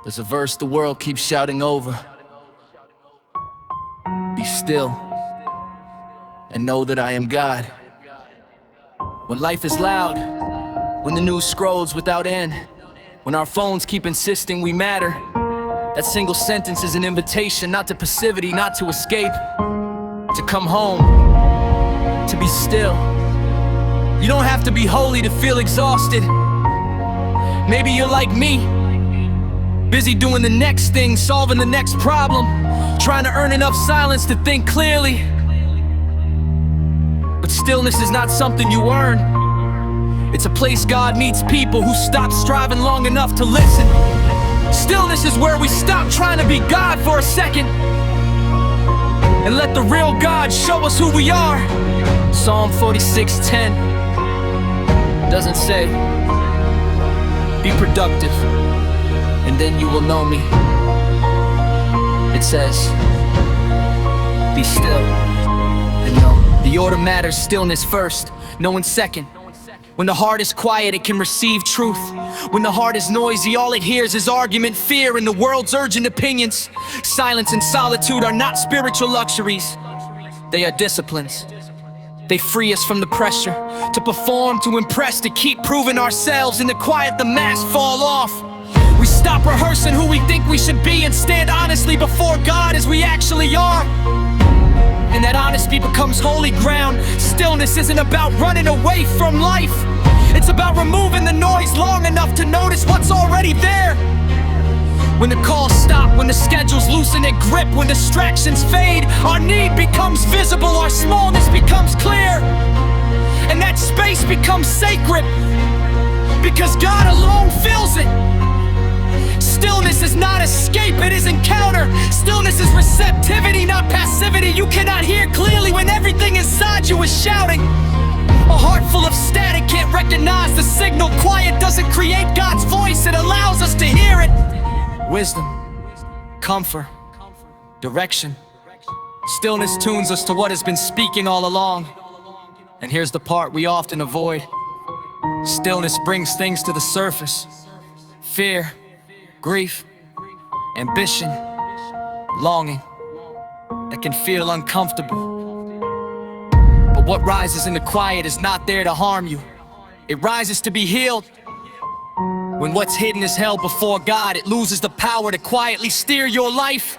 There's a verse the world keeps shouting over. Be still and know that I am God. When life is loud, when the news scrolls without end, when our phones keep insisting we matter, that single sentence is an invitation, not to passivity, not to escape, to come home, to be still. You don't have to be holy to feel exhausted. Maybe you're like me, busy doing the next thing, solving the next problem, trying to earn enough silence to think clearly. But stillness is not something you earn. It's a place God meets people who stop striving long enough to listen. Stillness is where we stop trying to be God for a second and let the real God show us who we are. Psalm 46:10 doesn't say, be productive and then you will know me. It says, be still and know. The order matters, stillness first, knowing second. When the heart is quiet, it can receive truth. When the heart is noisy, all it hears is argument, fear, and the world's urgent opinions. Silence and solitude are not spiritual luxuries. They are disciplines. They free us from the pressure to perform, to impress, to keep proving ourselves. In the quiet, the masks fall off. We stop rehearsing who we think we should be and stand honestly before God as we actually are. And that honesty becomes holy ground. Stillness isn't about running away from life. It's about removing the noise long enough to notice what's already there. When the calls stop, when the schedules loosen their grip, when distractions fade, our need becomes visible, our smallness becomes clear. And that space becomes sacred because God alone fills it. Stillness is not escape, it is encounter. Stillness is receptivity, not passivity. You cannot hear clearly when everything inside you is shouting. A heart full of static can't recognize the signal. Quiet doesn't create God's voice, it allows us to hear it. Wisdom, comfort, direction. Stillness tunes us to what has been speaking all along. And here's the part we often avoid. Stillness brings things to the surface. Fear, grief, ambition, longing that can feel uncomfortable. But what rises in the quiet is not there to harm you. It rises to be healed. When what's hidden is held before God, it loses the power to quietly steer your life.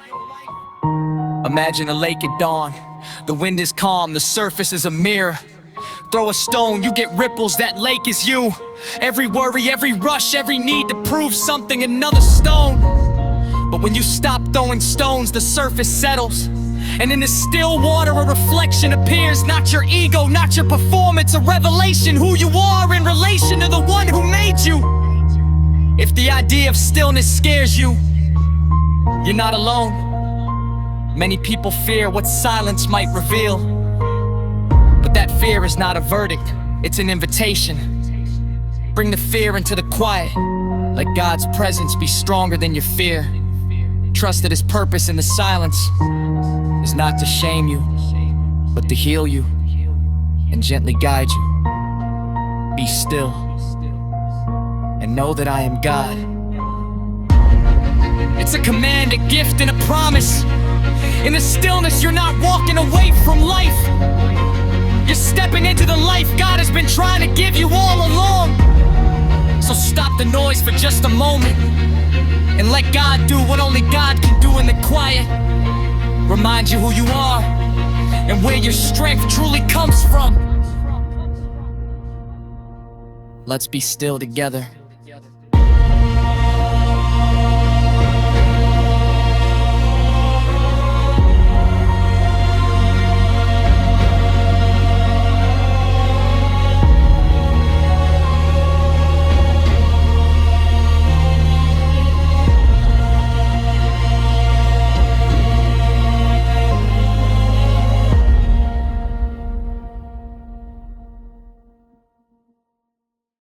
Imagine a lake at dawn. The wind is calm, the surface is a mirror. Throw a stone, you get ripples, that lake is you. Every worry, every rush, every need to prove something, another stone. But when you stop throwing stones, the surface settles. And in the still water, a reflection appears. Not your ego, not your performance, a revelation who you are in relation to the one who made you. If the idea of stillness scares you, you're not alone. Many people fear what silence might reveal. But that fear is not a verdict, it's an invitation. Bring the fear into the quiet. Let God's presence be stronger than your fear. Trust that His purpose in the silence is not to shame you, but to heal you and gently guide you. Be still and know that I am God. It's a command, a gift, and a promise. In the stillness, you're not walking away from life. You're stepping into the life God has been trying to give you all along. So stop the noise for just a moment and let God do what only God can do in the quiet. Remind you who you are and where your strength truly comes from. Let's be still together.